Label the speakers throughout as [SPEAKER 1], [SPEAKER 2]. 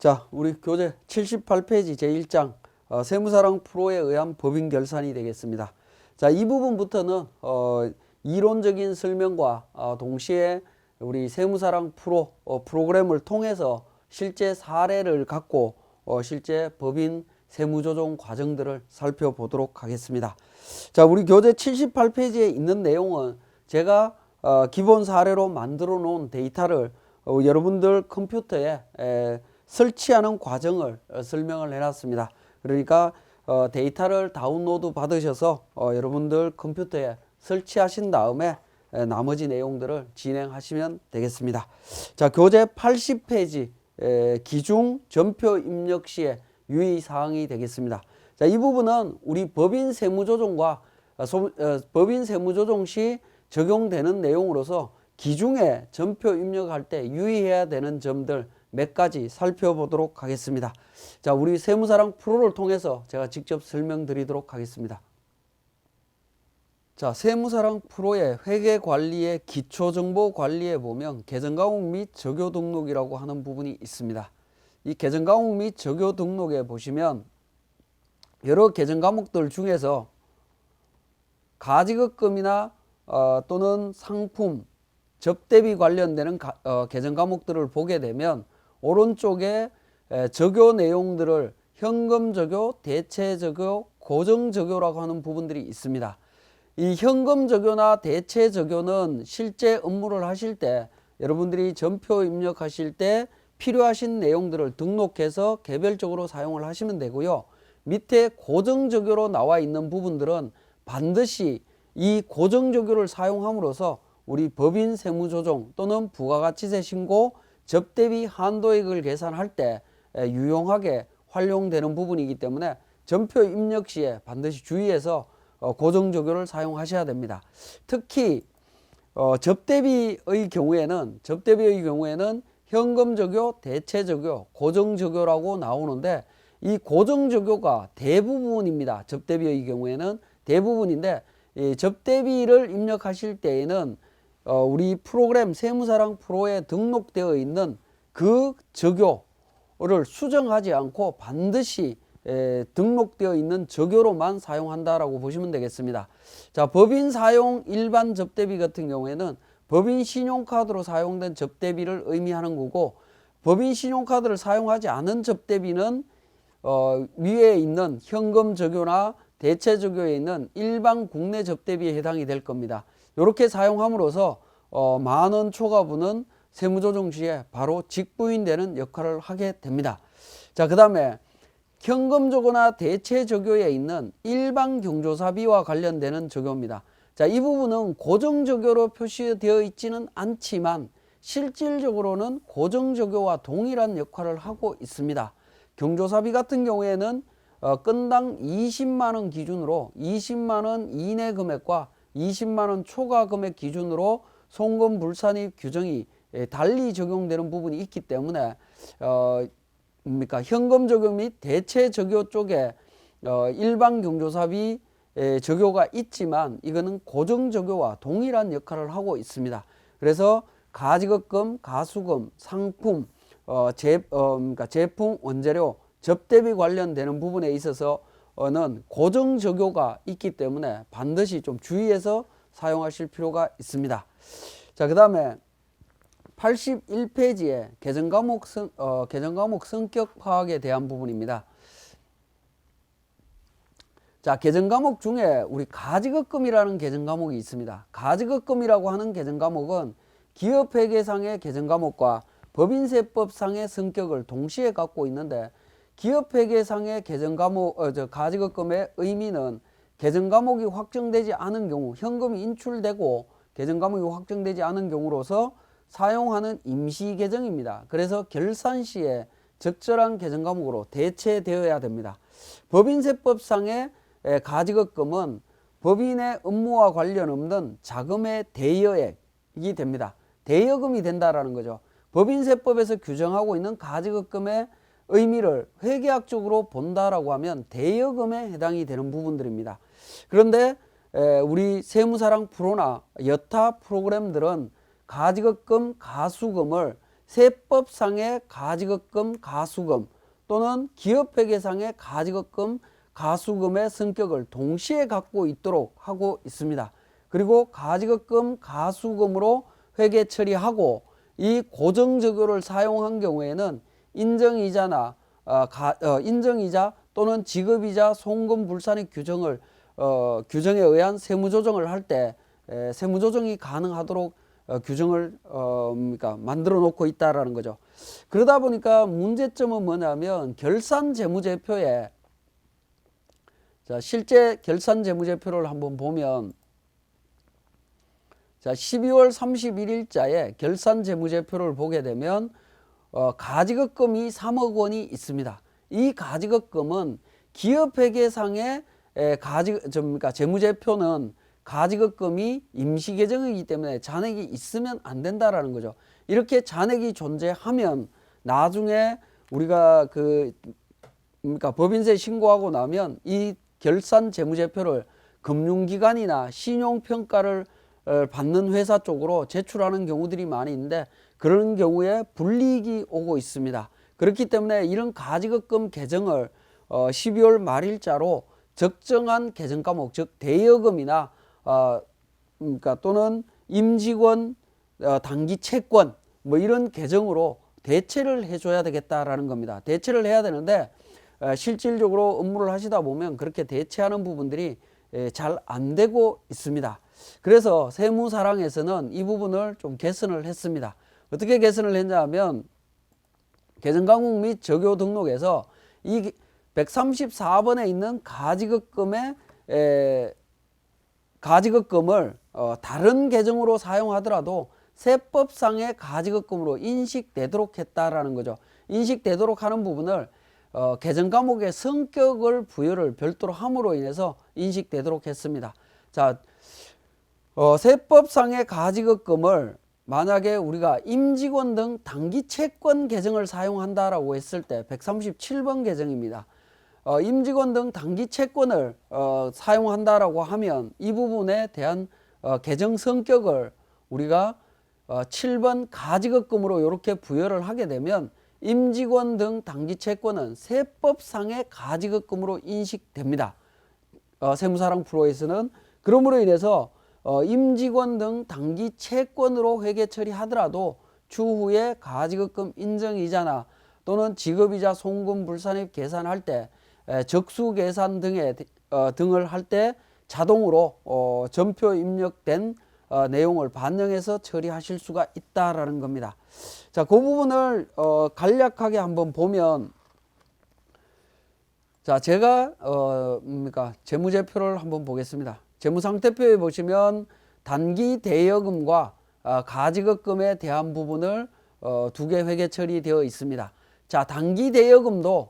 [SPEAKER 1] 자, 우리 교재 78페이지 제1장 세무사랑 프로에 의한 법인 결산이 되겠습니다. 자, 이 부분부터는 이론적인 설명과 동시에 우리 세무사랑 프로 프로그램을 통해서 실제 사례를 갖고 실제 법인 세무조정 과정들을 살펴보도록 하겠습니다. 자, 우리 교재 78페이지에 있는 내용은 제가 기본 사례로 만들어 놓은 데이터를 여러분들 컴퓨터에 설치하는 과정을 설명을 해놨습니다. 그러니까 데이터를 다운로드 받으셔서 여러분들 컴퓨터에 설치하신 다음에 나머지 내용들을 진행하시면 되겠습니다. 자, 교재 80페이지 기중 전표 입력 시의 유의사항이 되겠습니다. 자, 이 부분은 우리 법인 세무조정과 법인 세무조정 시 적용되는 내용으로서 기중에 전표 입력할 때 유의해야 되는 점들 몇 가지 살펴보도록 하겠습니다. 자, 우리 세무사랑 프로를 통해서 제가 직접 설명드리도록 하겠습니다. 자, 세무사랑 프로의 회계관리의 기초정보관리에 보면 계정과목 및 적요 등록이라고 하는 부분이 있습니다. 이 계정과목 및 적요 등록에 보시면 여러 계정과목들 중에서 가지급금이나 또는 상품, 접대비 관련되는 계정과목들을 보게 되면 오른쪽에 적요 내용들을 현금적요, 대체적요, 고정적요라고 하는 부분들이 있습니다. 이 현금적요나 대체적요는 실제 업무를 하실 때 여러분들이 전표 입력하실 때 필요하신 내용들을 등록해서 개별적으로 사용을 하시면 되고요. 밑에 고정적요로 나와 있는 부분들은 반드시 이 고정적요를 사용함으로써 우리 법인 세무조정 또는 부가가치세 신고, 접대비 한도액을 계산할 때 유용하게 활용되는 부분이기 때문에 전표 입력 시에 반드시 주의해서 고정적요를 사용하셔야 됩니다. 특히 접대비의 경우에는 현금적요, 대체적요, 고정적요라고 나오는데 이 고정적요가 대부분입니다. 접대비의 경우에는 대부분인데 이 접대비를 입력하실 때에는 우리 프로그램 세무사랑 프로에 등록되어 있는 그 적요를 수정하지 않고 반드시 등록되어 있는 적요로만 사용한다라고 보시면 되겠습니다. 자, 법인 사용 일반 접대비 같은 경우에는 법인 신용카드로 사용된 접대비를 의미하는 거고, 법인 신용카드를 사용하지 않은 접대비는 위에 있는 현금 적요나 대체 적요에 있는 일반 국내 접대비에 해당이 될 겁니다. 이렇게 사용함으로써 만원 초과분은 세무조정 시에 바로 직부인되는 역할을 하게 됩니다. 자, 그 다음에 현금적요나 대체적요에 있는 일반 경조사비와 관련되는 적요입니다. 자, 이 부분은 고정적요로 표시되어 있지는 않지만 실질적으로는 고정적요와 동일한 역할을 하고 있습니다. 경조사비 같은 경우에는 건당 20만원 기준으로 20만원 이내 금액과 20만원 초과 금액 기준으로 송금 불산입 규정이 달리 적용되는 부분이 있기 때문에 현금 적요 및 대체 적요 쪽에 일반 경조사비 적요가 있지만 이거는 고정 적요와 동일한 역할을 하고 있습니다. 그래서 가지급금, 가수금, 상품, 제품, 원재료, 접대비 관련되는 부분에 있어서는 고정 적요가 있기 때문에 반드시 좀 주의해서 사용하실 필요가 있습니다. 자, 그 다음에 81페이지에 계정과목 성격 파악에 대한 부분입니다. 자, 계정과목 중에 우리 가지급금이라는 계정과목이 있습니다. 가지급금이라고 하는 계정과목은 기업회계상의 계정과목과 법인세법상의 성격을 동시에 갖고 있는데, 기업회계상의 가지급금의 의미는 계정과목이 확정되지 않은 경우, 현금이 인출되고 계정과목이 확정되지 않은 경우로서 사용하는 임시계정입니다. 그래서 결산 시에 적절한 계정과목으로 대체되어야 됩니다. 법인세법상의 가지급금은 법인의 업무와 관련 없는 자금의 대여액이 됩니다. 대여금이 된다라는 거죠. 법인세법에서 규정하고 있는 가지급금의 의미를 회계학적으로 본다라고 하면 대여금에 해당이 되는 부분들입니다. 그런데 우리 세무사랑 프로나 여타 프로그램들은 가지급금, 가수금을 세법상의 가지급금, 가수금 또는 기업회계상의 가지급금, 가수금의 성격을 동시에 갖고 있도록 하고 있습니다. 그리고 가지급금, 가수금으로 회계 처리하고 이 고정적요를 사용한 경우에는 인정이자나 인정이자 또는 지급이자 송금 불산의 규정에 의한 세무조정을 할 때 세무조정이 가능하도록 규정을 만들어 놓고 있다라는 거죠. 그러다 보니까 문제점은 뭐냐면 결산재무제표에 자, 실제 결산재무제표를 한번 보면 자, 12월 31일자에 결산재무제표를 보게 되면 가지급금이 3억 원이 있습니다. 이 가지급금은 기업회계상의 재무제표는 가지급금이 임시계정이기 때문에 잔액이 있으면 안 된다라는 거죠. 이렇게 잔액이 존재하면 나중에 우리가 법인세 신고하고 나면 이 결산재무제표를 금융기관이나 신용평가를 받는 회사 쪽으로 제출하는 경우들이 많이 있는데 그런 경우에 불이익이 오고 있습니다. 그렇기 때문에 이런 가지급금 계정을 12월 말일자로 적정한 계정 과목, 즉 대여금이나 또는 임직원 단기 채권 뭐 이런 계정으로 대체를 해줘야 되겠다라는 겁니다. 대체를 해야 되는데 실질적으로 업무를 하시다 보면 그렇게 대체하는 부분들이 잘 안 되고 있습니다. 그래서 세무사랑에서는 이 부분을 좀 개선을 했습니다. 어떻게 개선을 했냐면 계정과목 및 적요 등록에서 이 134번에 있는 가지급금을 다른 계정으로 사용하더라도 세법상의 가지급금으로 인식되도록 했다라는 거죠. 인식되도록 하는 부분을 계정 과목의 성격을 부여를 별도로 함으로 인해서 인식되도록 했습니다. 자, 세법상의 가지급금을 만약에 우리가 임직원 등 단기 채권 계정을 사용한다라고 했을 때 137번 계정입니다. 임직원 등 단기 채권을 사용한다라고 하면 이 부분에 대한 계정 성격을 우리가 7번 가지급금으로 이렇게 부여를 하게 되면 임직원 등 단기 채권은 세법상의 가지급금으로 인식됩니다. 세무사랑 프로에서는 그러므로 인해서 임직원 등 단기 채권으로 회계 처리하더라도 추후에 가지급금 인정이자나 또는 지급이자 송금 불산입 계산할 때 적수계산 등을 할 때 자동으로 전표 입력된 내용을 반영해서 처리하실 수가 있다라는 겁니다. 자, 그 부분을 간략하게 한번 보면 자, 제가 재무제표를 한번 보겠습니다. 재무상태표에 보시면 단기 대여금과 가지급금에 대한 부분을 두 개 회계 처리되어 있습니다. 자, 단기 대여금도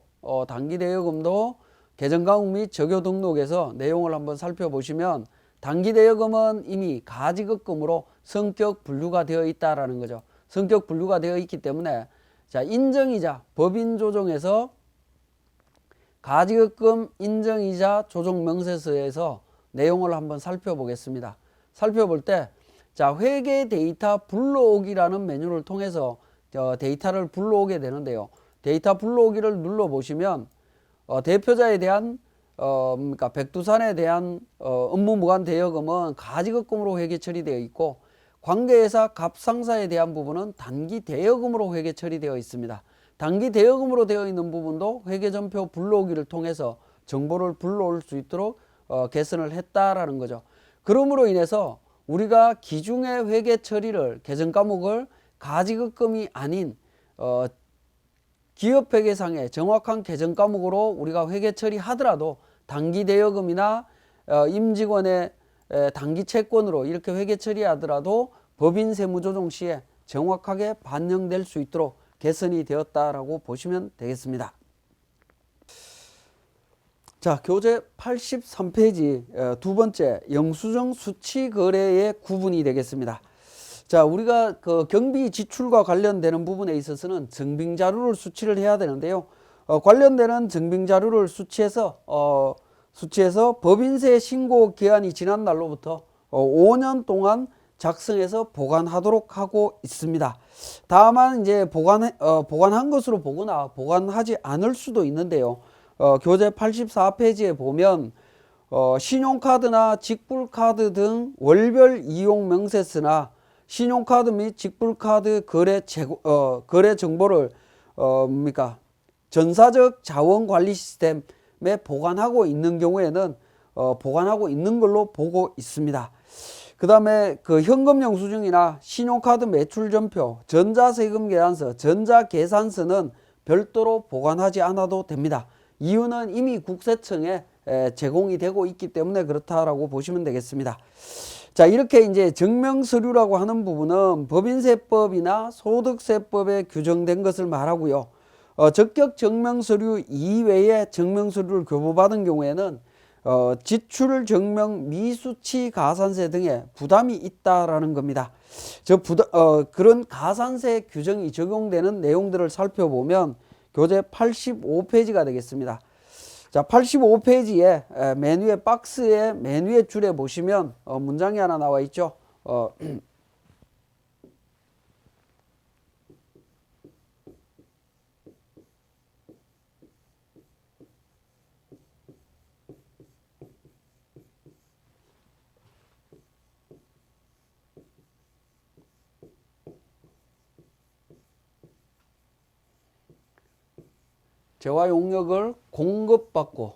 [SPEAKER 1] 계정과목 및 적요 등록에서 내용을 한번 살펴보시면 단기 대여금은 이미 가지급금으로 성격 분류가 되어 있다라는 거죠. 성격 분류가 되어 있기 때문에 자, 인정이자 법인조정에서 가지급금 인정이자 조정명세서에서 내용을 한번 살펴보겠습니다. 살펴볼 때 자, 회계 데이터 불러오기라는 메뉴를 통해서 데이터를 불러오게 되는데요. 데이터 불러오기를 눌러보시면 대표자에 대한 백두산에 대한 업무 무관 대여금은 가지급금으로 회계 처리되어 있고 관계회사 갑상사에 대한 부분은 단기 대여금으로 회계 처리되어 있습니다. 단기 대여금으로 되어 있는 부분도 회계전표 불러오기를 통해서 정보를 불러올 수 있도록 개선을 했다라는 거죠. 그러므로 인해서 우리가 기중의 회계 처리를 계정 과목을 가지급금이 아닌 기업회계상의 정확한 계정 과목으로 우리가 회계 처리하더라도 단기 대여금이나 임직원의 단기 채권으로 이렇게 회계 처리하더라도 법인 세무조정 시에 정확하게 반영될 수 있도록 개선이 되었다라고 보시면 되겠습니다. 자, 교재 83페이지 두 번째 영수증 수취 거래의 구분이 되겠습니다. 자, 우리가 경비 지출과 관련되는 부분에 있어서는 증빙자료를 수취를 해야 되는데요. 관련되는 증빙자료를 수취해서 법인세 신고 기한이 지난 날로부터 5년 동안 작성해서 보관하도록 하고 있습니다. 다만 이제 보관한 것으로 보거나 보관하지 않을 수도 있는데요. 교재 84페이지에 보면 신용카드나 직불카드 등 월별 이용 명세서나 신용카드 및 직불카드 거래 정보를 전사적 자원관리 시스템에 보관하고 있는 경우에는 보관하고 있는 걸로 보고 있습니다. 그 다음에 그 현금 영수증이나 신용카드 매출전표, 전자세금계산서, 전자계산서는 별도로 보관하지 않아도 됩니다. 이유는 이미 국세청에 제공이 되고 있기 때문에 그렇다라고 보시면 되겠습니다. 자, 이렇게 이제 증명서류라고 하는 부분은 법인세법이나 소득세법에 규정된 것을 말하고요. 적격 증명서류 이외에 증명서류를 교부받은 경우에는 지출 증명 미수치 가산세 등의 부담이 있다라는 겁니다. 그런 가산세 규정이 적용되는 내용들을 살펴보면 교재 85페이지가 되겠습니다. 자, 85페이지에 메뉴의 박스에 메뉴의 줄에 보시면 문장이 하나 나와 있죠. 재화 용역을 공급받고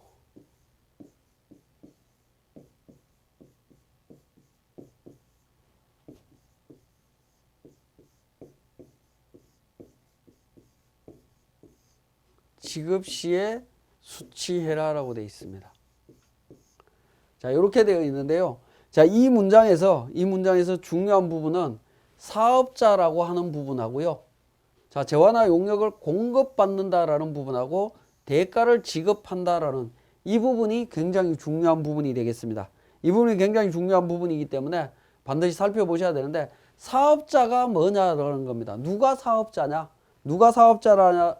[SPEAKER 1] 지급 시에 수취해라라고 되어 있습니다. 자, 이렇게 되어 있는데요. 자, 이 문장에서 중요한 부분은 사업자라고 하는 부분하고요. 자, 재화나 용역을 공급받는다라는 부분하고 대가를 지급한다라는 이 부분이 굉장히 중요한 부분이 되겠습니다. 이 부분이 굉장히 중요한 부분이기 때문에 반드시 살펴보셔야 되는데, 사업자가 뭐냐라는 겁니다. 누가 사업자냐? 누가 사업자라는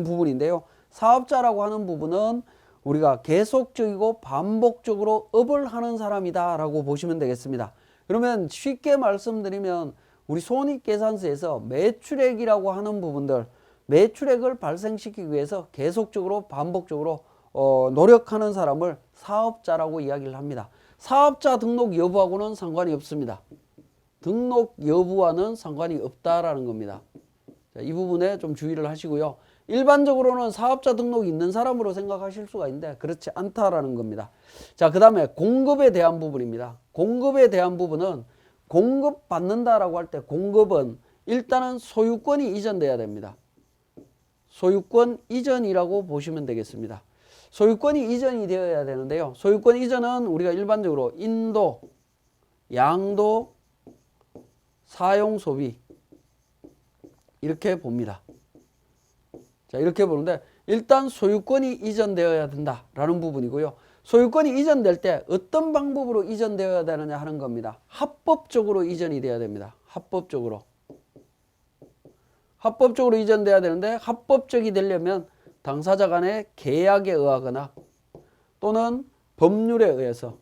[SPEAKER 1] 부분인데요. 사업자라고 하는 부분은 우리가 계속적이고 반복적으로 업을 하는 사람이다 라고 보시면 되겠습니다. 그러면 쉽게 말씀드리면 우리 손익계산서에서 매출액이라고 하는 부분들, 매출액을 발생시키기 위해서 계속적으로 반복적으로 노력하는 사람을 사업자라고 이야기를 합니다. 사업자 등록 여부하고는 상관이 없습니다. 등록 여부와는 상관이 없다라는 겁니다. 자, 이 부분에 좀 주의를 하시고요. 일반적으로는 사업자 등록이 있는 사람으로 생각하실 수가 있는데 그렇지 않다라는 겁니다. 자, 그 다음에 공급에 대한 부분입니다. 공급에 대한 부분은 공급받는다라고 할 때 공급은 일단은 소유권이 이전돼야 됩니다. 소유권 이전이라고 보시면 되겠습니다. 소유권이 이전이 되어야 되는데요. 소유권 이전은 우리가 일반적으로 인도, 양도, 사용, 소비 이렇게 봅니다. 자, 이렇게 보는데 일단 소유권이 이전되어야 된다라는 부분이고요. 소유권이 이전될 때 어떤 방법으로 이전되어야 되느냐 하는 겁니다. 합법적으로 이전이 돼야 됩니다. 합법적으로 이전돼야 되는데, 합법적이 되려면 당사자 간의 계약에 의하거나 또는 법률에 의해서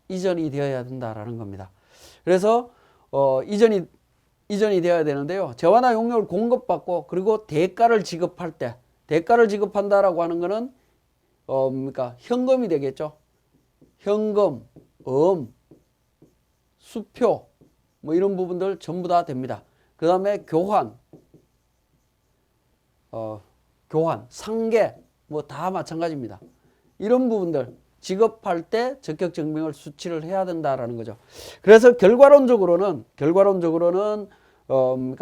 [SPEAKER 1] 이전이 되어야 된다라는 겁니다. 그래서 이전이 되어야 되는데요. 재화나 용역을 공급받고 그리고 대가를 지급할 때, 대가를 지급한다라고 하는 거는 현금이 되겠죠. 현금, 수표 뭐 이런 부분들 전부 다 됩니다. 그 다음에 교환, 상계 뭐 다 마찬가지입니다. 이런 부분들 지급할 때 적격 증명을 수취를 해야 된다라는 거죠. 그래서 결과론적으로는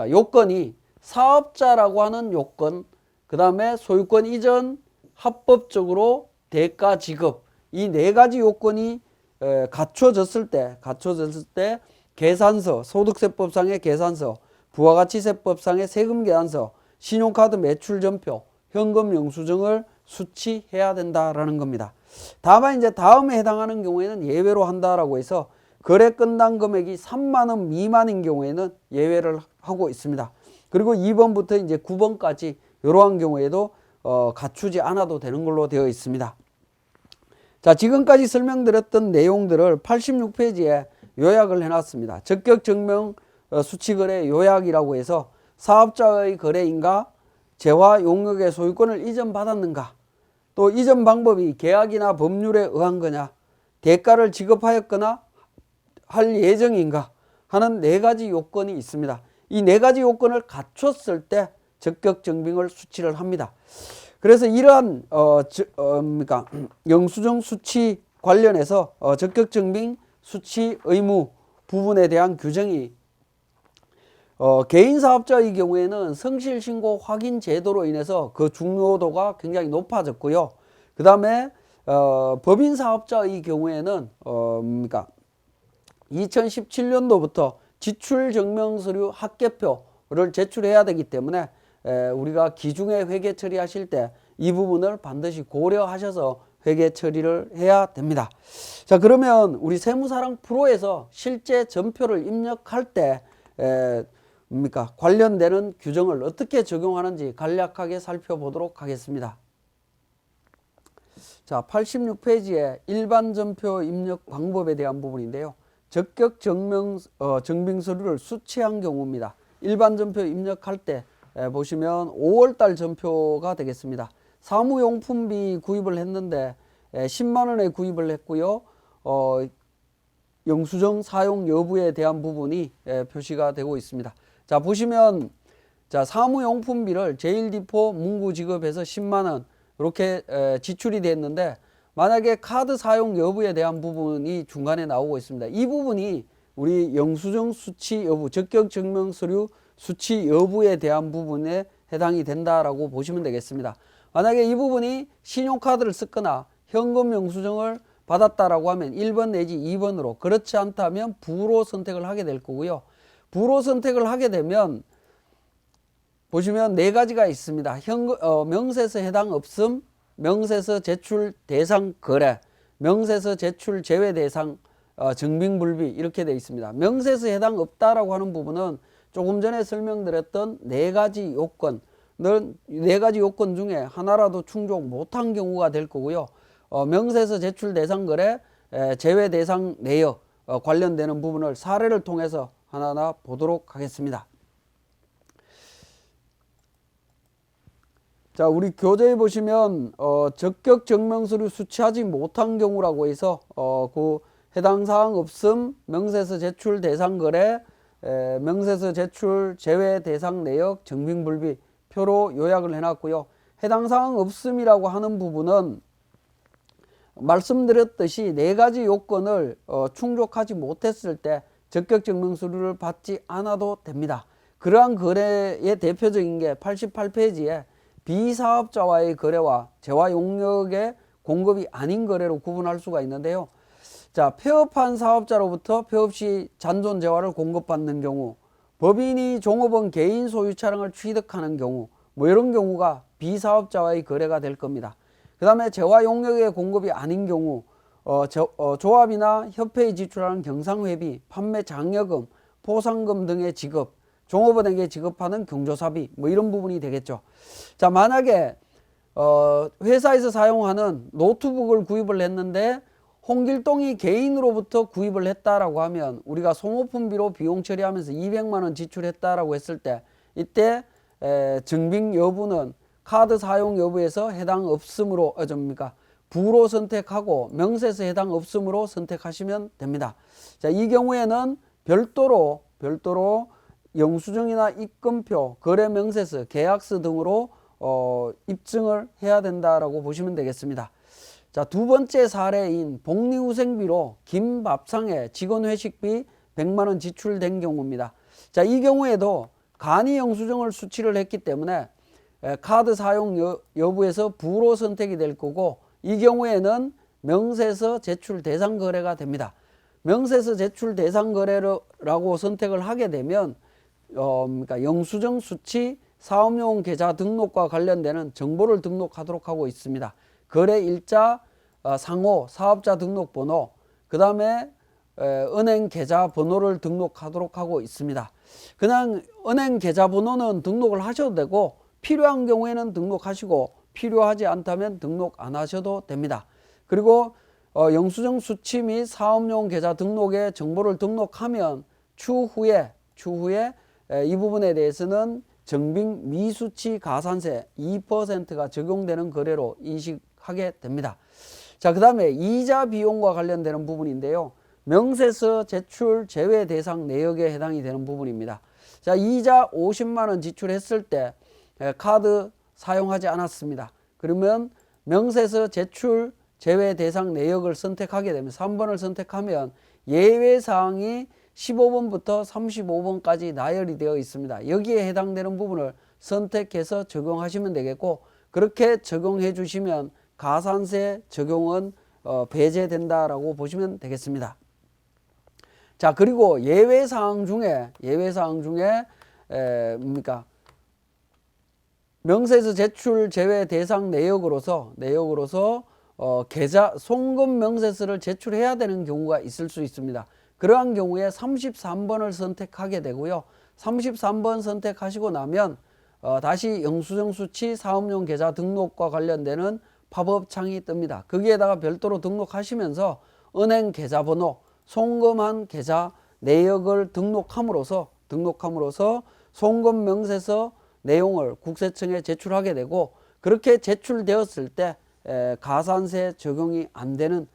[SPEAKER 1] 요건이 사업자라고 하는 요건, 그 다음에 소유권 이전, 합법적으로 대가 지급, 이 네 가지 요건이 갖춰졌을 때 계산서, 소득세법상의 계산서, 부가가치세법상의 세금계산서, 신용카드 매출전표, 현금 영수증을 수취해야 된다라는 겁니다. 다만 이제 다음에 해당하는 경우에는 예외로 한다라고 해서 거래 끝난 금액이 3만 원 미만인 경우에는 예외를 하고 있습니다. 그리고 2번부터 이제 9번까지 이러한 경우에도 갖추지 않아도 되는 걸로 되어 있습니다. 자, 지금까지 설명드렸던 내용들을 86페이지에 요약을 해놨습니다. 적격 증명 수취거래 요약이라고 해서 사업자의 거래인가, 재화 용역의 소유권을 이전받았는가, 또 이전 방법이 계약이나 법률에 의한 거냐, 대가를 지급하였거나 할 예정인가 하는 4가지 요건이 있습니다. 이 4가지 요건을 갖췄을 때 적격 증빙을 수취를 합니다. 그래서 이러한 영수증 수취 관련해서 적격 증빙 수취 의무 부분에 대한 규정이 개인 사업자의 경우에는 성실 신고 확인 제도로 인해서 그 중요도가 굉장히 높아졌고요. 그 다음에 법인 사업자의 경우에는 2017년도부터 지출 증명 서류 합계표를 제출해야 되기 때문에 우리가 기중에 회계 처리하실 때 이 부분을 반드시 고려하셔서 회계 처리를 해야 됩니다. 자, 그러면 우리 세무사랑 프로에서 실제 전표를 입력할 때 관련되는 규정을 어떻게 적용하는지 간략하게 살펴보도록 하겠습니다. 자, 86페이지에 일반 전표 입력 방법에 대한 부분인데요. 적격 증빙 서류를 수취한 경우입니다. 일반 전표 입력할 때 보시면 5월달 전표가 되겠습니다. 사무용품비 구입을 했는데 10만원에 구입을 했고요. 영수증 사용 여부에 대한 부분이 표시가 되고 있습니다. 자, 보시면 자, 사무용품비를 제일디포 문구지급에서 10만원 이렇게 지출이 됐는데 만약에 카드 사용 여부에 대한 부분이 중간에 나오고 있습니다. 이 부분이 우리 영수증 수취 여부, 적격 증명 서류 수취 여부에 대한 부분에 해당이 된다라고 보시면 되겠습니다. 만약에 이 부분이 신용카드를 쓰거나 현금 영수증을 받았다라고 하면 1번 내지 2번으로, 그렇지 않다면 부로 선택을 하게 될 거고요. 부로 선택을 하게 되면 보시면 4가지가 있습니다. 명세서 해당 없음, 명세서 제출 대상 거래, 명세서 제출 제외 대상 증빙 불비 이렇게 되어 있습니다. 명세서 해당 없다라고 하는 부분은 조금 전에 설명드렸던 4가지 요건, 4가지 요건 중에 하나라도 충족 못한 경우가 될 거고요. 명세서 제출 대상 거래, 제외 대상 내역 관련되는 부분을 사례를 통해서 하나하나 보도록 하겠습니다. 자, 우리 교재에 보시면 적격 증명서류 수취하지 못한 경우라고 해서 그 해당 사항 없음, 명세서 제출 대상 거래, 명세서 제출 제외 대상 내역, 증빙 불비 표로 요약을 해놨고요. 해당 사항 없음이라고 하는 부분은 말씀드렸듯이 4가지 요건을 충족하지 못했을 때 적격 증명 서류를 받지 않아도 됩니다. 그러한 거래의 대표적인 게 88페이지에 비사업자와의 거래와 재화 용역의 공급이 아닌 거래로 구분할 수가 있는데요. 자, 폐업한 사업자로부터 폐업 시 잔존 재화를 공급받는 경우, 법인이 종업원 개인 소유 차량을 취득하는 경우, 뭐 이런 경우가 비사업자와의 거래가 될 겁니다. 그 다음에 재화 용역의 공급이 아닌 경우 조합이나 협회에 지출하는 경상회비, 판매 장려금, 포상금 등의 지급, 종업원에게 지급하는 경조사비 뭐 이런 부분이 되겠죠. 자, 만약에 회사에서 사용하는 노트북을 구입을 했는데 홍길동이 개인으로부터 구입을 했다라고 하면 우리가 소모품비로 비용 처리하면서 200만 원 지출했다라고 했을 때 이때 증빙 여부는 카드 사용 여부에서 해당 없음으로 부로 선택하고 명세서 해당 없음으로 선택하시면 됩니다. 자, 이 경우에는 별도로 영수증이나 입금표, 거래명세서, 계약서 등으로 입증을 해야 된다라고 보시면 되겠습니다. 자, 2번째 사례인 복리후생비로 김밥상의 직원회식비 100만 원 지출된 경우입니다. 자, 이 경우에도 간이 영수증을 수취를 했기 때문에 카드 사용 여부에서 부로 선택이 될 거고, 이 경우에는 명세서 제출 대상 거래가 됩니다. 명세서 제출 대상 거래라고 선택을 하게 되면 영수증 수취, 사업용 계좌 등록과 관련되는 정보를 등록하도록 하고 있습니다. 거래 일자, 상호, 사업자 등록번호, 그 다음에 은행 계좌 번호를 등록하도록 하고 있습니다. 그냥 은행 계좌 번호는 등록을 하셔도 되고 필요한 경우에는 등록하시고 필요하지 않다면 등록 안 하셔도 됩니다. 그리고 영수증 수취 및 사업용 계좌 등록에 정보를 등록하면 추후에 이 부분에 대해서는 정빙 미수취 가산세 2%가 적용되는 거래로 인식하게 됩니다. 자, 그 다음에 이자 비용과 관련되는 부분인데요. 명세서 제출 제외 대상 내역에 해당이 되는 부분입니다. 자, 이자 50만 원 지출했을 때 카드 사용하지 않았습니다. 그러면 명세서 제출 제외 대상 내역을 선택하게 되면 3번을 선택하면 예외사항이 15번부터 35번까지 나열이 되어 있습니다. 여기에 해당되는 부분을 선택해서 적용하시면 되겠고, 그렇게 적용해 주시면 가산세 적용은 배제된다라고 보시면 되겠습니다. 자, 그리고 예외사항 중에 뭡니까? 명세서 제출 제외 대상 내역으로서 계좌 송금 명세서를 제출해야 되는 경우가 있을 수 있습니다. 그러한 경우에 33번을 선택하게 되고요. 33번 선택하시고 나면 다시 영수증 수취 사업용 계좌 등록과 관련되는 팝업 창이 뜹니다. 거기에다가 별도로 등록하시면서 은행 계좌번호, 송금한 계좌 내역을 등록함으로써 송금 명세서 내용을 국세청에 제출하게 되고, 그렇게 제출되었을 때 가산세 적용이 안 되는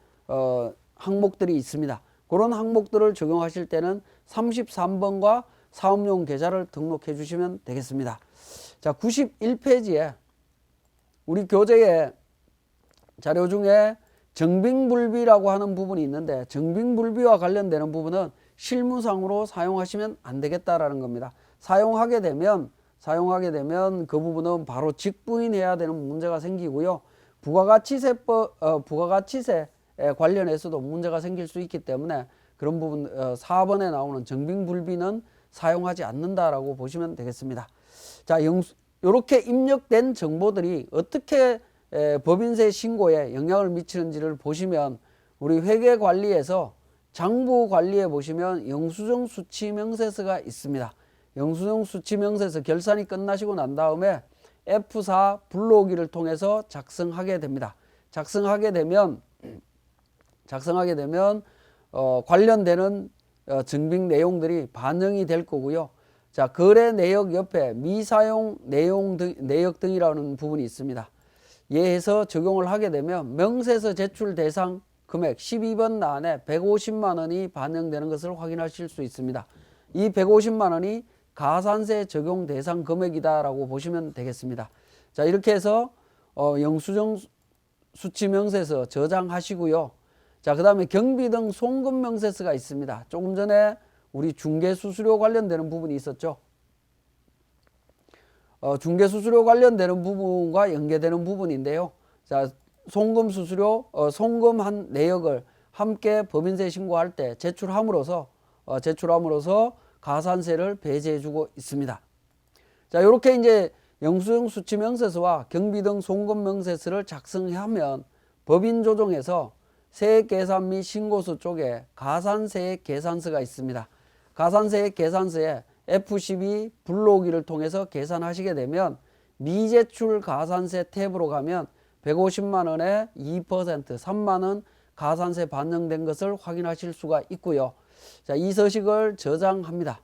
[SPEAKER 1] 항목들이 있습니다. 그런 항목들을 적용하실 때는 33번과 사업용 계좌를 등록해 주시면 되겠습니다. 자, 91페이지에 우리 교재에 자료 중에 정빙불비라고 하는 부분이 있는데, 정빙불비와 관련되는 부분은 실무상으로 사용하시면 안 되겠다라는 겁니다. 사용하게 되면 그 부분은 바로 직부인해야 되는 문제가 생기고요. 부가가치세 관련해서도 문제가 생길 수 있기 때문에 그런 부분 4번에 나오는 정빙불비는 사용하지 않는다라고 보시면 되겠습니다. 자, 이렇게 입력된 정보들이 어떻게 법인세 신고에 영향을 미치는지를 보시면, 우리 회계관리에서 장부관리에 보시면 영수증 수취 명세서가 있습니다. 영수증 수취 명세서 결산이 끝나시고 난 다음에 F4 불러오기를 통해서 작성하게 됩니다. 작성하게 되면 관련되는 증빙 내용들이 반영이 될 거고요. 자, 거래 내역 옆에 미사용 내역 등이라는 부분이 있습니다. 예해서 적용을 하게 되면 명세서 제출 대상 금액 12번 라인에 150만 원이 반영되는 것을 확인하실 수 있습니다. 이 150만 원이 가산세 적용 대상 금액이다라고 보시면 되겠습니다. 자, 이렇게 해서 영수증 수취 명세서 저장하시고요. 자, 그 다음에 경비 등 송금 명세서가 있습니다. 조금 전에 우리 중개수수료 관련되는 부분이 있었죠. 중개수수료 관련되는 부분과 연계되는 부분인데요. 자, 송금 수수료, 송금한 내역을 함께 법인세 신고할 때 제출함으로써 가산세를 배제해주고 있습니다. 자, 이렇게 이제 영수증 수취 명세서와 경비 등 송금 명세서를 작성하면 법인조정에서 세액계산 및 신고서 쪽에 가산세액 계산서가 있습니다. 가산세액 계산서에 F12 불러오기를 통해서 계산하시게 되면 미제출 가산세 탭으로 가면 150만 원에 2% 3만 원 가산세 반영된 것을 확인하실 수가 있고요. 자, 이 서식을 저장합니다.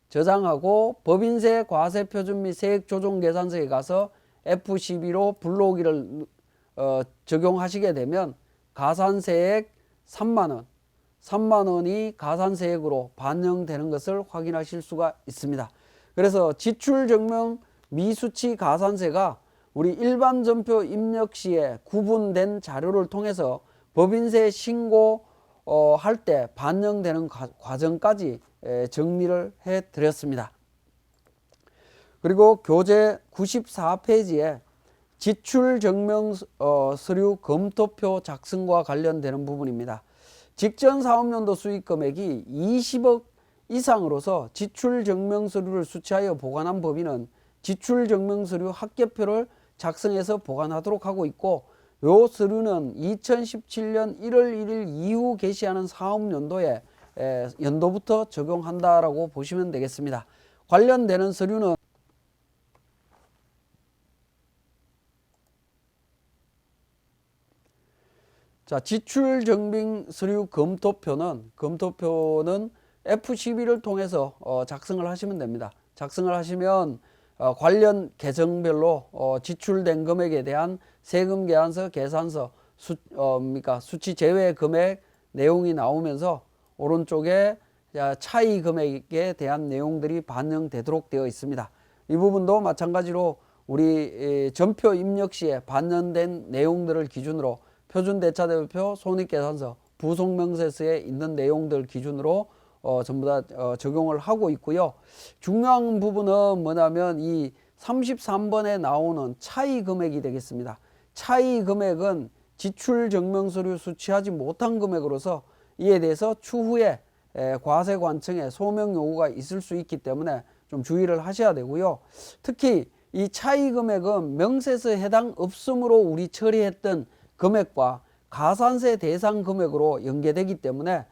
[SPEAKER 1] 저장하고 법인세 과세표준 및 세액조정계산서에 가서 F12로 불러오기를 적용하시게 되면 가산세액 3만 원이 가산세액으로 반영되는 것을 확인하실 수가 있습니다. 그래서 지출증명 미수치 가산세가 우리 일반 전표 입력 시에 구분된 자료를 통해서 법인세 신고 할 때 반영되는 과정까지 정리를 해 드렸습니다. 그리고 교재 94페이지에 지출증명 서류 검토표 작성과 관련되는 부분입니다. 직전 사업연도 수익 금액이 20억 이상으로서 지출증명 서류를 수취하여 보관한 법인은 지출증명 서류 합계표를 작성해서 보관하도록 하고 있고, 이 서류는 2017년 1월 1일 이후 개시하는 사업연도에 연도부터 적용한다라고 보시면 되겠습니다. 관련되는 서류는 자, 지출증빙 서류 검토표는 F12를 통해서 작성을 하시면 됩니다. 작성을 하시면 관련 계정별로 지출된 금액에 대한 세금 계산서, 계산서, 수치 제외 금액 내용이 나오면서 오른쪽에 차이 금액에 대한 내용들이 반영되도록 되어 있습니다. 이 부분도 마찬가지로 우리 전표 입력 시에 반영된 내용들을 기준으로 표준대차대표, 손익계산서, 부속명세서에 있는 내용들 기준으로 전부 다 적용을 하고 있고요. 중요한 부분은 뭐냐면 이 33번에 나오는 차이 금액이 되겠습니다. 차이 금액은 지출증명서류 수취하지 못한 금액으로서 이에 대해서 추후에 과세관청에 소명 요구가 있을 수 있기 때문에 좀 주의를 하셔야 되고요. 특히 이 차이 금액은 명세서에 해당 없음으로 우리 처리했던 금액과 가산세 대상 금액으로 연계되기 때문에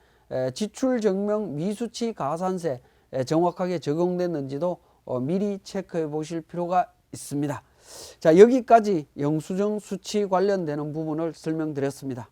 [SPEAKER 1] 지출증명 미수치 가산세 정확하게 적용됐는지도 미리 체크해 보실 필요가 있습니다. 자, 여기까지 영수증 수치 관련되는 부분을 설명드렸습니다.